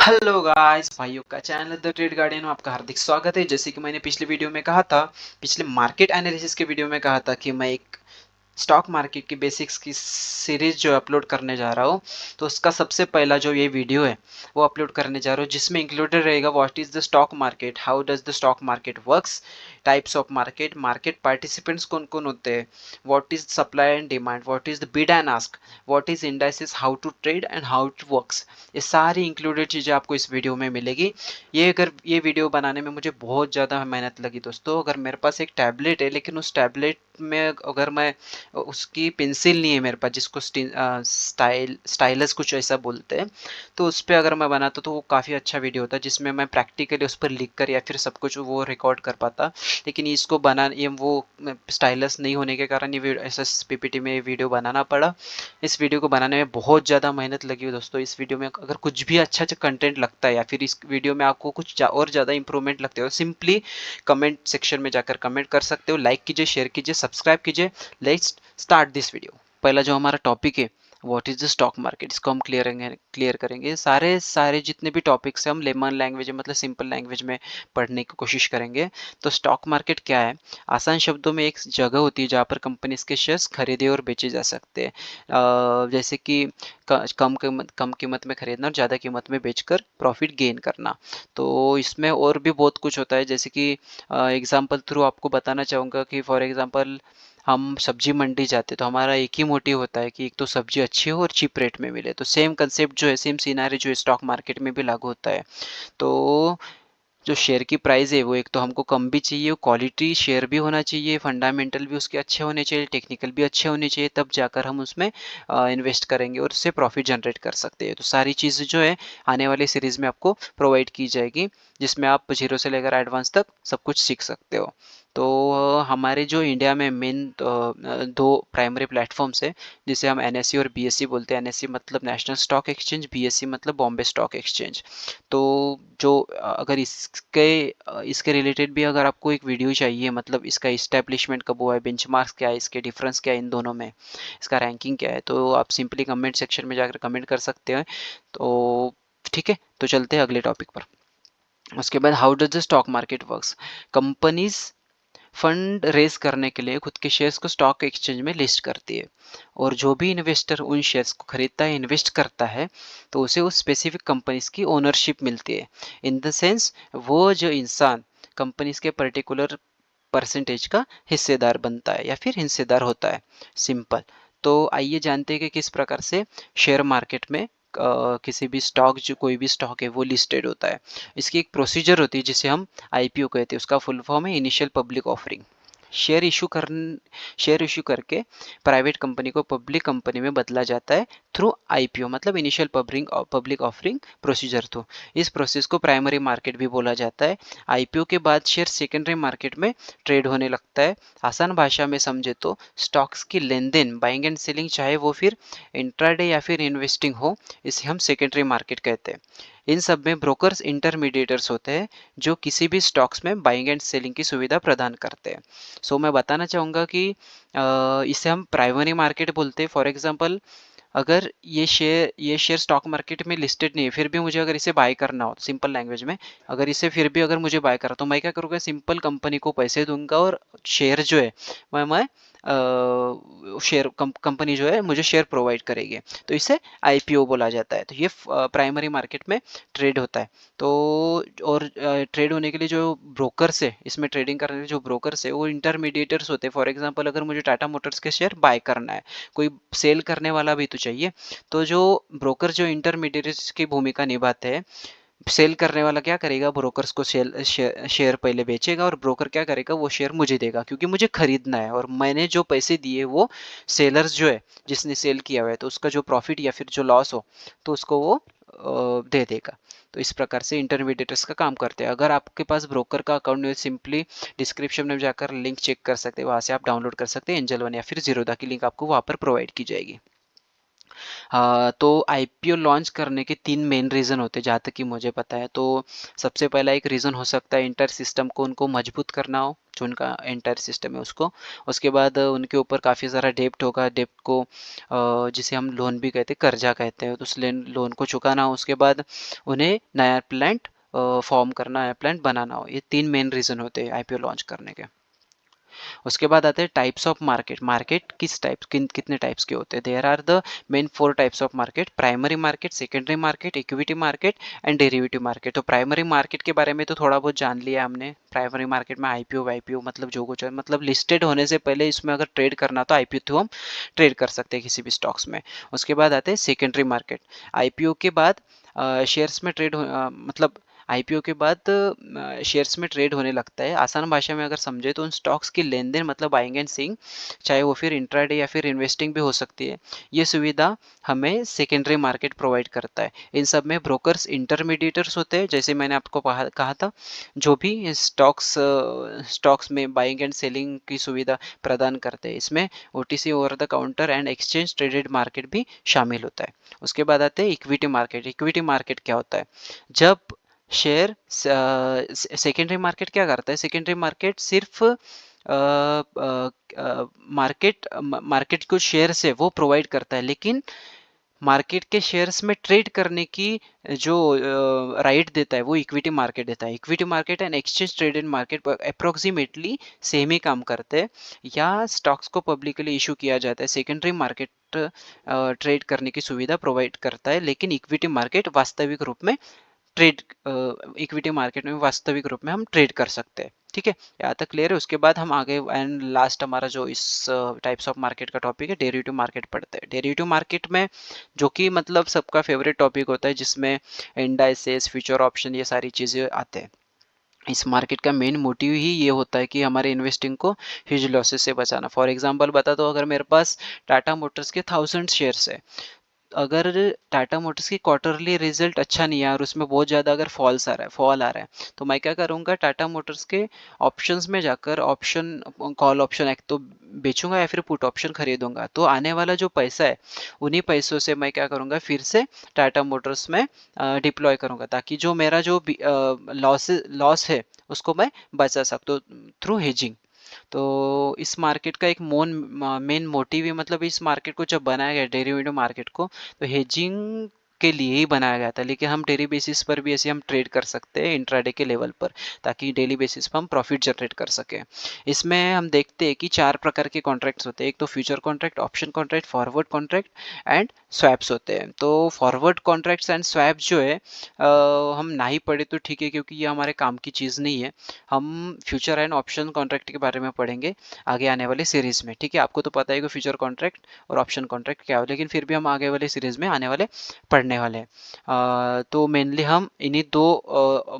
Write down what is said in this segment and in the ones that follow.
Hello guys, भाइयों का channel the trade guardian में आपका हार्दिक स्वागत है। जैसे कि मैंने पिछले वीडियो में कहा था, पिछले मार्केट एनालिसिस के वीडियो में कहा था कि मैं एक स्टॉक मार्केट की बेसिक्स की सीरीज जो अपलोड करने जा रहा हूँ। तो उसका सबसे पहला जो ये वीडियो है वो अपलोड करने जा रहा हूँ, जिसमें इंक्लूडेड रहेगा what is the stock market, how does the stock market works, types of market, market participants कौन कौन होते हैं, what is supply and demand, what is the bid and ask, what is indices, how to trade and how it works. ये सारी included चीज़ें आपको इस video में मिलेगी। ये वीडियो बनाने में मुझे बहुत ज़्यादा मेहनत लगी दोस्तों। अगर मेरे पास एक टैबलेट है, लेकिन उस टैबलेट में अगर मैं उसकी पेंसिल नहीं है मेरे पास, जिसको स्टाइलस कुछ ऐसा बोलते हैं, तो उस पर अगर मैं बनाता तो वो काफ़ी अच्छा वीडियो होता, जिसमें मैं प्रैक्टिकली उस पर लिख कर या फिर सब कुछ वो रिकॉर्ड कर पाता। लेकिन इसको बना ये वो स्टाइलस नहीं होने के कारण ये ऐसा पीपीटी में वीडियो बनाना पड़ा। इस वीडियो को बनाने में बहुत ज़्यादा मेहनत लगी दोस्तों। इस वीडियो में अगर कुछ भी अच्छा कंटेंट लगता है या फिर इस वीडियो में आपको कुछ और ज़्यादा इंप्रूवमेंट लगते हो, सिंपली कमेंट सेक्शन में जाकर कमेंट कर सकते हो। लाइक कीजिए, शेयर कीजिए, सब्सक्राइब कीजिए। Let's start this video. पहला जो हमारा टॉपिक है, what is the stock market, इसको हम क्लियर करेंगे। सारे सारे जितने भी टॉपिक्स हैं हम लेमन लैंग्वेज मतलब सिंपल लैंग्वेज में पढ़ने की कोशिश करेंगे। तो स्टॉक मार्केट क्या है? आसान शब्दों में एक जगह होती है जहाँ पर कंपनीज के शेयर्स खरीदे और बेचे जा सकते हैं। जैसे कि कम कीमत में खरीदना और ज़्यादा कीमत में बेचकर प्रॉफिट गेन करना। तो इसमें और भी बहुत कुछ होता है, जैसे कि एग्जांपल थ्रू आपको बताना चाहूँगा कि फॉर एग्जांपल हम सब्जी मंडी जाते तो हमारा एक ही मोटिव होता है कि एक तो सब्जी अच्छी हो और चीप रेट में मिले। तो सेम कंसेप्ट जो है, सेम सिनारी जो है स्टॉक मार्केट में भी लागू होता है। तो जो शेयर की प्राइस है वो एक तो हमको कम भी चाहिए, क्वालिटी शेयर भी होना चाहिए, फंडामेंटल भी उसके अच्छे होने चाहिए, टेक्निकल भी अच्छे होने चाहिए, तब जाकर हम उसमें इन्वेस्ट करेंगे और उससे प्रॉफिट जनरेट कर सकते हैं। तो सारी चीज़ें जो है आने वाली सीरीज में आपको प्रोवाइड की जाएगी, जिसमें आप जीरो से लेकर एडवांस तक सब कुछ सीख सकते हो। तो हमारे जो इंडिया में मेन दो प्राइमरी प्लेटफॉर्म्स है, जिसे हम एनएससी और बीएससी बोलते हैं। एनएससी मतलब नेशनल स्टॉक एक्सचेंज, बीएससी मतलब बॉम्बे स्टॉक एक्सचेंज। तो जो अगर इसके रिलेटेड भी अगर आपको एक वीडियो चाहिए, मतलब इसका इस्टेब्लिशमेंट कब हुआ है, बेंचमार्क्स क्या है, इसके डिफरेंस क्या है इन दोनों में, इसका रैंकिंग क्या है, तो आप सिंपली कमेंट सेक्शन में जाकर कमेंट कर सकते हैं। तो ठीक है, तो चलते हैं अगले टॉपिक पर। उसके बाद how does the stock market works. Companies fund raise करने के लिए खुद के शेयर्स को स्टॉक एक्सचेंज में लिस्ट करती है, और जो भी इन्वेस्टर उन शेयर्स को खरीदता है, इन्वेस्ट करता है, तो उसे उस स्पेसिफिक कंपनीज की ओनरशिप मिलती है। इन द सेंस वो जो इंसान कंपनीज के पर्टिकुलर परसेंटेज का हिस्सेदार बनता है या फिर हिस्सेदार होता है, सिंपल। तो आइए जानते हैं कि किस प्रकार से शेयर मार्केट में किसी भी स्टॉक, जो कोई भी स्टॉक है वो लिस्टेड होता है। इसकी एक प्रोसीजर होती है जिसे हम आईपीओ कहते हैं। उसका फुल फॉर्म है initial public offering. Share issue कर शेयर इशू करके प्राइवेट कंपनी को पब्लिक कंपनी में बदला जाता है थ्रू आईपीओ मतलब initial public offering procedure through. इस प्रोसेस को प्राइमरी मार्केट भी बोला जाता है। आईपीओ के बाद शेयर सेकेंडरी मार्केट में ट्रेड होने लगता है। आसान भाषा में समझे तो स्टॉक्स की लेन देन, बाइंग एंड सेलिंग, चाहे वो फिर इंट्राडे या फिर इन्वेस्टिंग हो, इसे हम सेकेंडरी मार्केट कहते हैं। इन सब में ब्रोकर्स इंटरमीडिएटर्स होते हैं जो किसी भी स्टॉक्स में बाइंग एंड सेलिंग की सुविधा प्रदान करते हैं। सो मैं बताना चाहूँगा कि इसे हम प्राइमरी मार्केट बोलते हैं। फॉर एग्जांपल, अगर ये शेयर स्टॉक मार्केट में लिस्टेड नहीं है, फिर भी मुझे अगर इसे बाय करना हो, सिंपल लैंग्वेज में, अगर इसे फिर भी अगर मुझे बाय करना, तो मैं क्या करूँगा, सिंपल कंपनी को पैसे दूंगा और शेयर जो है मैं शेयर कंपनी जो है मुझे शेयर प्रोवाइड करेगी। तो इसे आईपीओ बोला जाता है। तो ये प्राइमरी मार्केट में ट्रेड होता है। तो और ट्रेड होने के लिए जो ब्रोकर्स है, इसमें ट्रेडिंग करने के लिए जो ब्रोकर्स है वो इंटरमीडिएटर्स होते हैं। फॉर एग्जांपल, अगर मुझे टाटा मोटर्स के शेयर बाय करना है, कोई सेल करने वाला भी तो चाहिए। तो जो ब्रोकर जो इंटरमीडिएट्स की भूमिका निभाते हैं, सेल करने वाला क्या करेगा, ब्रोकर्स को शेयर पहले बेचेगा और ब्रोकर क्या करेगा, वो शेयर मुझे देगा क्योंकि मुझे खरीदना है, और मैंने जो पैसे दिए वो सेलर्स जो है जिसने सेल किया हुआ है, तो उसका जो प्रॉफिट या फिर जो लॉस हो तो उसको वो दे देगा। तो इस प्रकार से इंटरमीडिएटर्स का काम करते हैं। अगर आपके पास ब्रोकर का अकाउंट नहीं है, सिंपली डिस्क्रिप्शन में जाकर लिंक चेक कर सकते हैं, वहाँ से आप डाउनलोड कर सकते हैं। एंजल वन या फिर जीरोधा की लिंक आपको वहाँ पर प्रोवाइड की जाएगी। तो आईपीओ लॉन्च करने के 3 मेन रीज़न होते हैं जहाँ तक कि मुझे पता है। तो सबसे पहला एक रीज़न हो सकता है एंटायर सिस्टम को उनको मजबूत करना हो, जो उनका एंटायर सिस्टम है उसको। उसके बाद उनके ऊपर काफ़ी सारा डेब्ट होगा, डेब्ट को जिसे हम लोन भी कहते हैं, कर्जा कहते हैं, तो उस लोन को चुकाना हो। उसके बाद उन्हें नया प्लांट फॉर्म करना, नया प्लांट बनाना हो। ये 3 मेन रीज़न होते हैं आईपीओ लॉन्च करने के। उसके बाद आते हैं टाइप्स ऑफ मार्केट। मार्केट किस टाइप कितने टाइप्स के होते हैं? There are the main 4 types of market: primary market, secondary market, equity market and derivative market. तो प्राइमरी मार्केट के बारे में तो थोड़ा बहुत जान लिया हमने। प्राइमरी मार्केट में आईपीओ वाईपीओ मतलब जो कुछ है, मतलब लिस्टेड होने से पहले इसमें अगर ट्रेड करना तो आईपीओ थ्रू हम ट्रेड कर सकते हैं किसी भी स्टॉक्स में। उसके बाद आते हैं सेकेंडरी मार्केट। आईपीओ के बाद शेयर्स में ट्रेड मतलब आईपीओ के बाद शेयर्स में ट्रेड होने लगता है। आसान भाषा में अगर समझे तो उन स्टॉक्स की लेन देन मतलब बाइंग एंड सेलिंग, चाहे वो फिर इंट्राडे या फिर इन्वेस्टिंग भी हो सकती है। ये सुविधा हमें सेकेंडरी मार्केट प्रोवाइड करता है। इन सब में ब्रोकर्स इंटरमीडिएटर्स होते हैं, जैसे मैंने आपको कहा था, जो भी स्टॉक्स में बाइंग एंड सेलिंग की सुविधा प्रदान करते हैं। इसमें OTC over the counter and exchange traded market भी शामिल होता है। उसके बाद आते हैं इक्विटी मार्केट। इक्विटी मार्केट क्या होता है? जब शेयर सेकेंडरी मार्केट क्या करता है? सेकेंडरी मार्केट सिर्फ मार्केट को शेयर्स है वो प्रोवाइड करता है, लेकिन मार्केट के शेयर्स में ट्रेड करने की जो राइट देता है वो इक्विटी मार्केट देता है। Equity market and exchange traded market approximately same ही काम करते हैं। या स्टॉक्स को पब्लिकली इशू किया जाता है। सेकेंडरी मार्केट ट्रेड करने की सुविधा प्रोवाइड करता है, लेकिन इक्विटी मार्केट वास्तविक रूप में ट्रेड इक्विटी मार्केट में वास्तविक रूप में हम ट्रेड कर सकते हैं। ठीक है, यहाँ तक क्लियर है। उसके बाद हम आगे एंड लास्ट हमारा जो इस टाइप्स ऑफ मार्केट का टॉपिक है, डेरिवेटिव मार्केट पढ़ते हैं। डेरिवेटिव मार्केट में जो कि मतलब सबका फेवरेट टॉपिक होता है, जिसमें इंडाइसेस, फ्यूचर ऑप्शन, ये सारी चीज़ें आते हैं। इस मार्केट का मेन मोटिव ही ये होता है कि हमारे इन्वेस्टिंग को ह्यूज लॉसेस से बचाना। फॉर एग्जांपल बता दो, अगर मेरे पास टाटा मोटर्स के 1000 शेयर्स है, अगर टाटा मोटर्स की क्वार्टरली रिजल्ट अच्छा नहीं है और उसमें बहुत ज़्यादा अगर फॉल आ रहा है, तो मैं क्या करूँगा, टाटा मोटर्स के ऑप्शंस में जाकर ऑप्शन कॉल ऑप्शन एक तो बेचूंगा या फिर पुट ऑप्शन खरीदूंगा। तो आने वाला जो पैसा है, उन्हीं पैसों से मैं क्या करूँगा, फिर से टाटा मोटर्स में डिप्लॉय करूँगा, ताकि जो मेरा जो लॉस है उसको मैं बचा सकूँ थ्रू हेजिंग। तो इस मार्केट का एक मेन मोटिव ही, मतलब इस मार्केट को जब बनाया गया डेरिवेटिव मार्केट को, तो हेजिंग के लिए ही बनाया गया था। लेकिन हम डेली बेसिस पर भी ऐसे हम ट्रेड कर सकते हैं इंट्राडे के लेवल पर, ताकि डेली बेसिस पर हम प्रॉफिट जनरेट कर सकें। इसमें हम देखते हैं कि 4 प्रकार के कॉन्ट्रैक्ट्स होते हैं। एक तो future contract, option contract, forward contract and swaps होते हैं। तो फॉरवर्ड कॉन्ट्रैक्ट्स एंड स्वैप्स जो है हम ना ही पढ़े तो ठीक है, क्योंकि ये हमारे काम की चीज़ नहीं है। हम फ्यूचर एंड ऑप्शन कॉन्ट्रैक्ट के बारे में पढ़ेंगे आगे आने वाले सीरीज में। ठीक है, आपको तो पता है कि फ्यूचर कॉन्ट्रैक्ट और ऑप्शन कॉन्ट्रैक्ट क्या हो, लेकिन फिर भी हम आगे वाले सीरीज में आने वाले पढ़ने वाले हैं। तो मेनली हम इन्हीं दो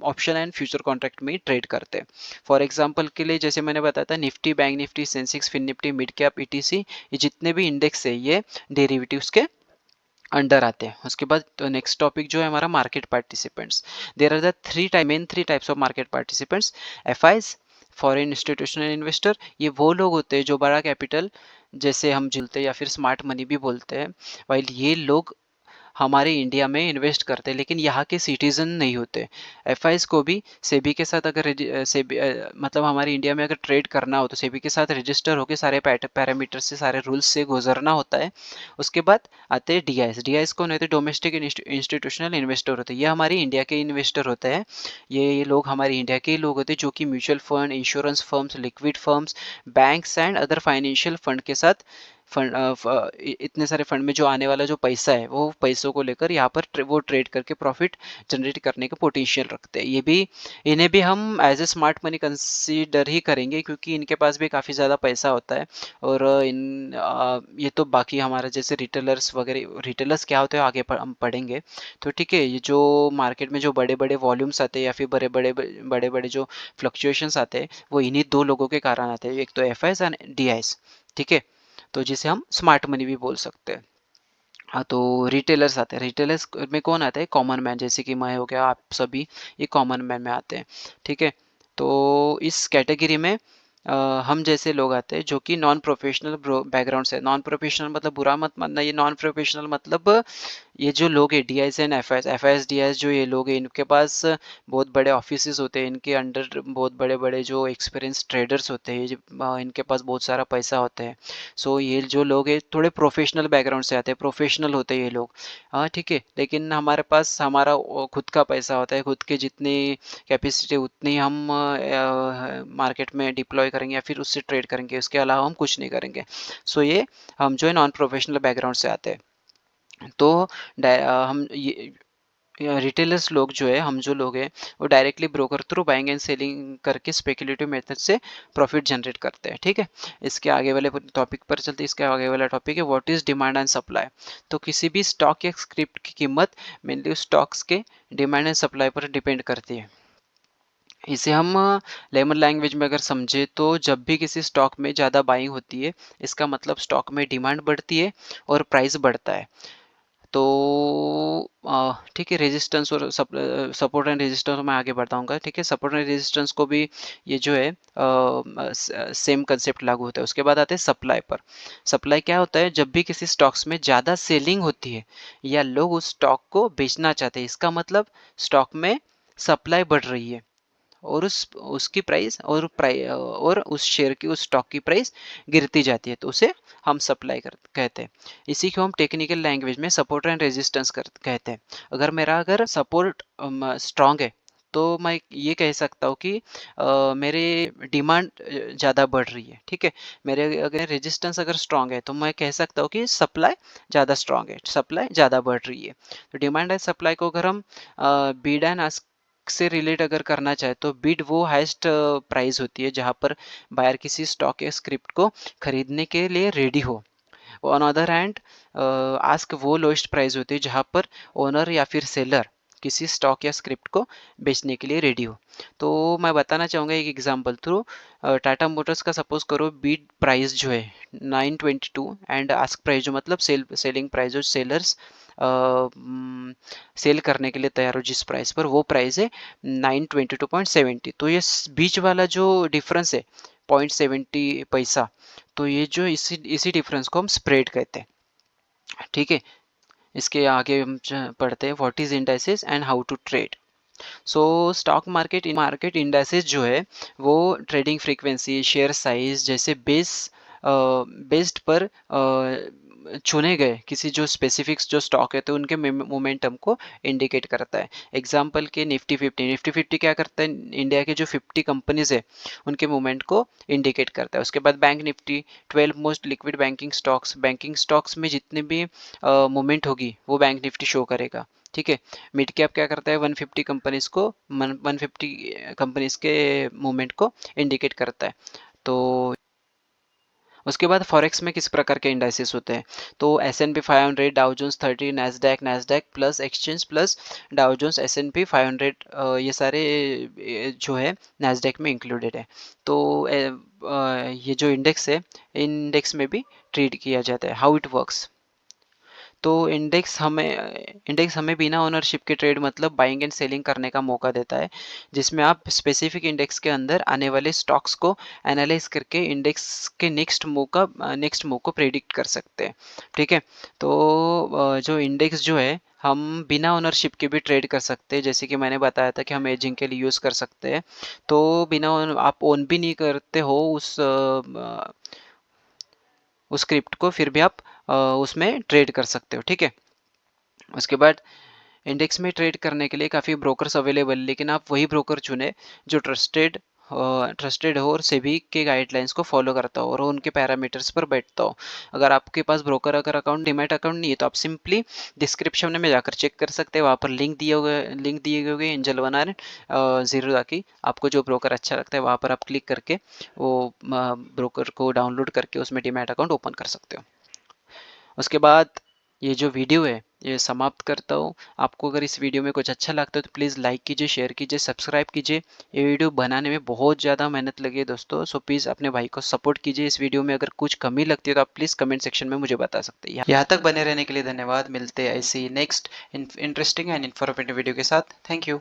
ऑप्शन एंड फ्यूचर कॉन्ट्रैक्ट में ही ट्रेड करते हैं। फॉर एग्जांपल के लिए जैसे मैंने बताया था, Nifty, Bank Nifty, Sensex, Fin Nifty, mid cap, ETC, ये जितने भी इंडेक्स है ये डेरिवेटिव्स के अंडर आते हैं। उसके बाद तो नेक्स्ट टॉपिक जो है हमारा market participants. There are the main three types of market participants: FIIs, foreign institutional investor, ये वो लोग होते हैं जो बड़ा कैपिटल, जैसे हम झूलते हैं या फिर स्मार्ट मनी भी बोलते हैं, वाइल ये लोग हमारे इंडिया में इन्वेस्ट करते हैं, लेकिन यहाँ के सिटीजन नहीं होते। एफआईज को भी सेबी के साथ अगर मतलब हमारे इंडिया में अगर ट्रेड करना हो तो सेबी के साथ रजिस्टर होकर सारे पैरामीटर से, सारे रूल्स से गुजरना होता है। उसके बाद आते हैं डीआईएस। डीआईएस कौन होते हैं? डोमेस्टिक इंस्टीट्यूशनल इन्वेस्टर होते हैं। ये हमारे इंडिया के इन्वेस्टर होते हैं। ये लोग हमारे इंडिया के ही लोग होते हैं, जो कि mutual fund, insurance firms, liquid firms, banks and other financial fund के साथ इतने सारे फंड में जो आने वाला जो पैसा है, वो पैसों को लेकर यहाँ पर वो ट्रेड करके प्रॉफिट जनरेट करने का पोटेंशियल रखते हैं। इन्हें भी हम as a smart money consider ही करेंगे, क्योंकि इनके पास भी काफ़ी ज़्यादा पैसा होता है। और ये तो बाकी हमारा जैसे रिटेलर्स वगैरह, रिटेलर्स क्या होते हैं आगे हम पढ़ेंगे। तो ठीक है, ये जो मार्केट में जो बड़े बड़े वॉल्यूम्स आते हैं या फिर बड़े बड़े जो फ्लक्चुएशंस आते हैं, वो इन्हीं दो लोगों के कारण आते हैं, एक तो एफआईज एंड डीआईएस। ठीक है, तो जिसे हम स्मार्ट मनी भी बोल सकते हैं। हाँ, तो रिटेलर्स आते हैं। रिटेलर्स में कौन आता है? कॉमन मैन, जैसे कि मैं हो गया, आप सभी, ये कॉमन मैन में आते हैं। ठीक है, तो इस कैटेगरी में हम जैसे लोग आते हैं जो कि नॉन प्रोफेशनल बैकग्राउंड से। नॉन प्रोफेशनल मतलब बुरा मत मानना, ये नॉन प्रोफेशनल मतलब ये जो लोग हैं डीआईएस एंड एफआईएस डीआईएस जो ये लोग हैं, इनके पास बहुत बड़े ऑफिसेज होते हैं, इनके अंडर बहुत बड़े बड़े जो एक्सपीरियंस ट्रेडर्स होते हैं, इनके पास बहुत सारा पैसा होता है। सो ये जो लोग हैं थोड़े प्रोफेशनल बैकग्राउंड से आते हैं, प्रोफेशनल होते हैं ये लोग। हाँ ठीक है, लेकिन हमारे पास हमारा खुद का पैसा होता है, खुद के जितनी कैपेसिटी उतनी हम मार्केट में डिप्लॉय करेंगे या फिर उससे ट्रेड करेंगे, उसके अलावा हम कुछ नहीं करेंगे। सो ये हम जो है नॉन प्रोफेशनल बैकग्राउंड से आते हैं। तो हम ये रिटेलर्स लोग जो है, हम जो लोग हैं वो directly broker through buying and selling करके स्पेकुलेटिव मेथड से प्रॉफिट जनरेट करते हैं। ठीक है, इसके आगे वाले टॉपिक पर चलते हैं। इसके आगे वाला टॉपिक है what is demand and supply. तो किसी भी स्टॉक या स्क्रिप्ट की कीमत मेनली स्टॉक्स के डिमांड एंड सप्लाई पर डिपेंड करती है। इसे हम लेमन लैंग्वेज में अगर समझे तो जब भी किसी स्टॉक में ज़्यादा बाइंग होती है, इसका मतलब स्टॉक में डिमांड बढ़ती है और प्राइस बढ़ता है। तो ठीक है, रेजिस्टेंस और सपोर्ट एंड रेजिस्टेंस मैं आगे बढ़ाऊंगा। ठीक है, सपोर्ट एंड रेजिस्टेंस को भी ये जो है सेम कंसेप्ट लागू होता है। उसके बाद आते हैं सप्लाई पर। सप्लाई क्या होता है? जब भी किसी स्टॉक्स में ज़्यादा सेलिंग होती है या लोग उस स्टॉक को बेचना चाहते हैं, इसका मतलब स्टॉक में सप्लाई बढ़ रही है और उसकी प्राइस और उस शेयर की, उस स्टॉक की प्राइस गिरती जाती है, तो उसे हम सप्लाई कहते हैं। इसी को हम टेक्निकल लैंग्वेज में सपोर्ट एंड रेजिस्टेंस कहते हैं। अगर सपोर्ट स्ट्रांग है तो मैं ये कह सकता हूँ कि मेरे डिमांड ज़्यादा बढ़ रही है। ठीक है, मेरे अगर रेजिस्टेंस अगर स्ट्रांग है तो मैं कह सकता हूँ कि सप्लाई ज़्यादा स्ट्रांग है, सप्लाई ज़्यादा बढ़ रही है। तो डिमांड एंड सप्लाई को अगर हम बीड एंड आस्क से रिलेट अगर करना चाहे तो बिड वो हाईएस्ट प्राइस होती है जहां पर बायर किसी स्टॉक या स्क्रिप्ट को खरीदने के लिए रेडी हो। ऑन अदर हैंड आस्क वो लोएस्ट प्राइस होती है जहां पर ओनर या फिर सेलर किसी स्टॉक या स्क्रिप्ट को बेचने के लिए रेडी हो। तो मैं बताना चाहूँगा एक एग्जांपल थ्रू। टाटा मोटर्स का सपोज करो, बीड प्राइस जो है 922 एंड आस्क प्राइस जो मतलब सेलिंग प्राइस जो सेलर्स सेल करने के लिए तैयार हो जिस प्राइस पर, वो प्राइस है 922.70। तो ये बीच वाला जो डिफरेंस है 0.70 पैसा, तो ये जो इसी डिफरेंस को हम स्प्रेड कहते हैं। ठीक है, इसके आगे हम पढ़ते हैं what is indices and how to trade. So stock market indices जो है वो ट्रेडिंग फ्रीक्वेंसी, शेयर साइज जैसे बेस्ड पर चुने गए किसी जो स्पेसिफिक्स जो स्टॉक है तो उनके मोमेंटम को इंडिकेट करता है। एग्जांपल के निफ्टी 50 क्या करता है? इंडिया के जो 50 कंपनीज है उनके मूवमेंट को इंडिकेट करता है। उसके बाद bank Nifty 12 most liquid banking stocks में जितने भी मूवमेंट होगी वो बैंक निफ्टी शो करेगा। ठीक है, मिड कैप क्या करता है? 150 कंपनीज को 150 कंपनीज के मूवमेंट को इंडिकेट करता है। तो उसके बाद फॉरेक्स में किस प्रकार के इंडाइसेस होते हैं? तो S&P 500, Dow Jones 30, Nasdaq plus exchange plus Dow Jones S&P 500, ये सारे जो है नैस्डैक में इंक्लूडेड है। तो ये जो इंडेक्स है, इंडेक्स में भी ट्रेड किया जाता है। How it works? तो इंडेक्स हमें बिना ओनरशिप के ट्रेड मतलब बाइंग एंड सेलिंग करने का मौका देता है, जिसमें आप स्पेसिफिक इंडेक्स के अंदर आने वाले स्टॉक्स को एनालाइज करके इंडेक्स के नेक्स्ट मूव को प्रेडिक्ट कर सकते हैं। ठीक है, तो जो इंडेक्स जो है हम बिना ओनरशिप के भी ट्रेड कर सकते हैं। जैसे कि मैंने बताया था कि हम एजिंग के लिए यूज़ कर सकते हैं। तो आप ओन भी नहीं करते हो उस स्क्रिप्ट को, फिर भी आप उसमें ट्रेड कर सकते हो। ठीक है, उसके बाद इंडेक्स में ट्रेड करने के लिए काफ़ी ब्रोकर्स अवेलेबल, लेकिन आप वही ब्रोकर चुने जो ट्रस्टेड हो और सेबी के गाइडलाइंस को फॉलो करता हो और उनके पैरामीटर्स पर बैठता हो। अगर आपके पास ब्रोकर अकाउंट, डीमैट अकाउंट नहीं है तो आप सिंपली डिस्क्रिप्शन में जाकर चेक कर सकते हैं। वहाँ पर लिंक दिए गए एंजल वन आर जीरो, ताकि आपको जो ब्रोकर अच्छा लगता है वहाँ पर आप क्लिक करके वो ब्रोकर को डाउनलोड करके उसमें डीमैट अकाउंट ओपन कर सकते हो। उसके बाद ये जो वीडियो है ये समाप्त करता हूँ। आपको अगर इस वीडियो में कुछ अच्छा लगता है तो प्लीज़ लाइक कीजिए, शेयर कीजिए, सब्सक्राइब कीजिए। ये वीडियो बनाने में बहुत ज़्यादा मेहनत लगी है दोस्तों, सो प्लीज़ अपने भाई को सपोर्ट कीजिए। इस वीडियो में अगर कुछ कमी लगती है तो आप प्लीज़ कमेंट सेक्शन में मुझे बता सकते हैं। यहाँ तक बने रहने के लिए धन्यवाद। मिलते हैं ऐसी next interesting and informative video के साथ। Thank you.